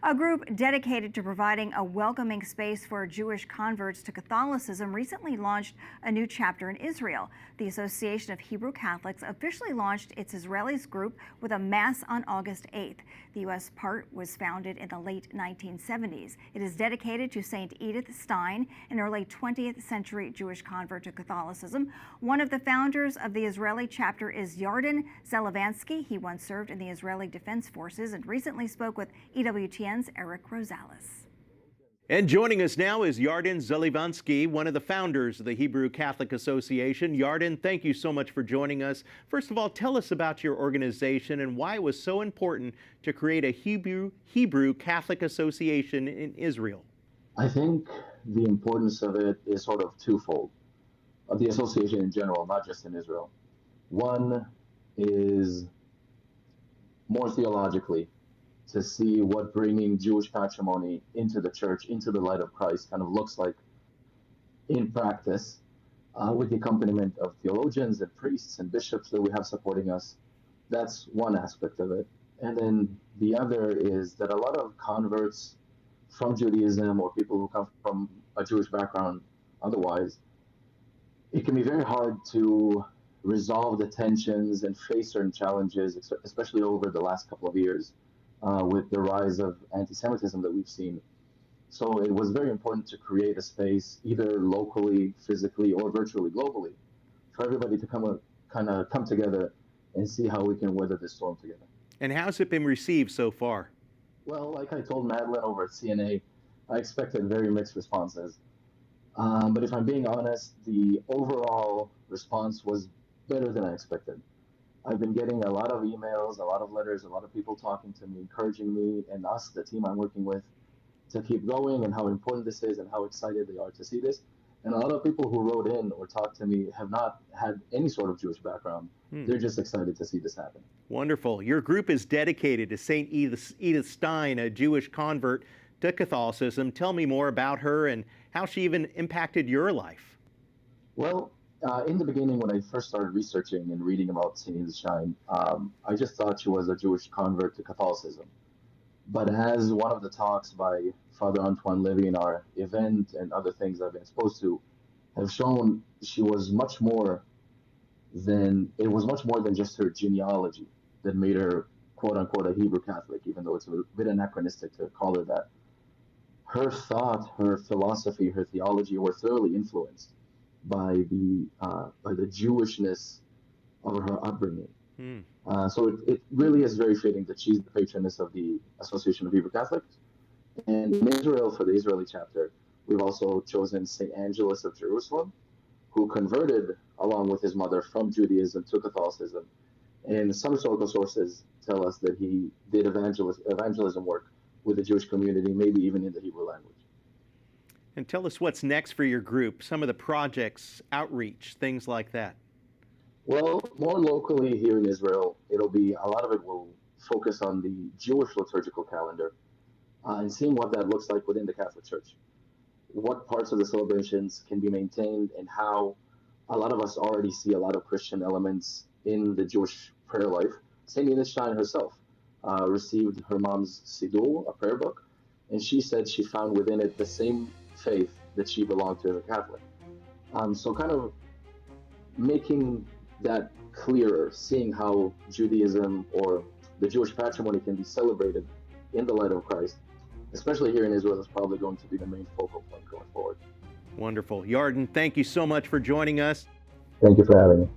A group dedicated to providing a welcoming space for Jewish converts to Catholicism recently launched a new chapter in Israel. The Association of Hebrew Catholics officially launched its Israelis group with a mass on August 8th. The U.S. part was founded in the late 1970s. It is dedicated to Saint Edith Stein, an early 20th century Jewish convert to Catholicism. One of the founders of the Israeli chapter is Yarden Zelivansky. He once served in the Israeli Defense Forces and recently spoke with EWTN's Eric Rosales. And joining us now is Yarden Zelivansky, one of the founders of the Hebrew Catholic Association. Yarden, thank you so much for joining us. First of all, tell us about your organization and why it was so important to create a Hebrew Catholic Association in Israel. I think the importance of it is sort of twofold, of the association in general, not just in Israel. One is more theologically, to see what bringing Jewish patrimony into the church, into the light of Christ, kind of looks like in practice, with the accompaniment of theologians and priests and bishops that we have supporting us. That's one aspect of it. And then the other is that a lot of converts from Judaism or people who come from a Jewish background otherwise, it can be very hard to resolve the tensions and face certain challenges, especially over the last couple of years. With the rise of anti-Semitism that we've seen. So it was very important to create a space, either locally, physically, or virtually, globally, for everybody to come together and see how we can weather this storm together. And how's it been received so far? Well, like I told Madeline over at CNA, I expected very mixed responses. But if I'm being honest, the overall response was better than I expected. I've been getting a lot of emails, a lot of letters, a lot of people talking to me, encouraging me and us, the team I'm working with, to keep going and how important this is and how excited they are to see this. And a lot of people who wrote in or talked to me have not had any sort of Jewish background. They're just excited to see this happen. Wonderful. Your group is dedicated to Saint Edith Stein, a Jewish convert to Catholicism. Tell me more about her and how she even impacted your life. Well, in the beginning, when I first started researching and reading about Saint Edith Stein, I just thought she was a Jewish convert to Catholicism. But as one of the talks by Father Antoine Levy in our event and other things I've been exposed to have shown, she was much more than just her genealogy that made her, quote unquote, a Hebrew Catholic, even though it's a bit anachronistic to call her that. Her thought, her philosophy, her theology were thoroughly influenced by the Jewishness of her upbringing. So it really is very fitting that she's the patroness of the Association of Hebrew Catholics. And in Israel, for the Israeli chapter, we've also chosen St. Angelus of Jerusalem, who converted along with his mother from Judaism to Catholicism. And some historical sources tell us that he did evangelism work with the Jewish community, maybe even in the Hebrew language. And tell us what's next for your group, some of the projects, outreach, things like that. Well, more locally here in Israel, a lot of it will focus on the Jewish liturgical calendar and seeing what that looks like within the Catholic Church. What parts of the celebrations can be maintained and how a lot of us already see a lot of Christian elements in the Jewish prayer life. Saint Edith Stein herself received her mom's Siddur, a prayer book, and she said she found within it the same faith that she belonged to as a Catholic. So kind of making that clearer, seeing how Judaism or the Jewish patrimony can be celebrated in the light of Christ, especially here in Israel, is probably going to be the main focal point going forward. Wonderful. Yarden, thank you so much for joining us. Thank you for having me.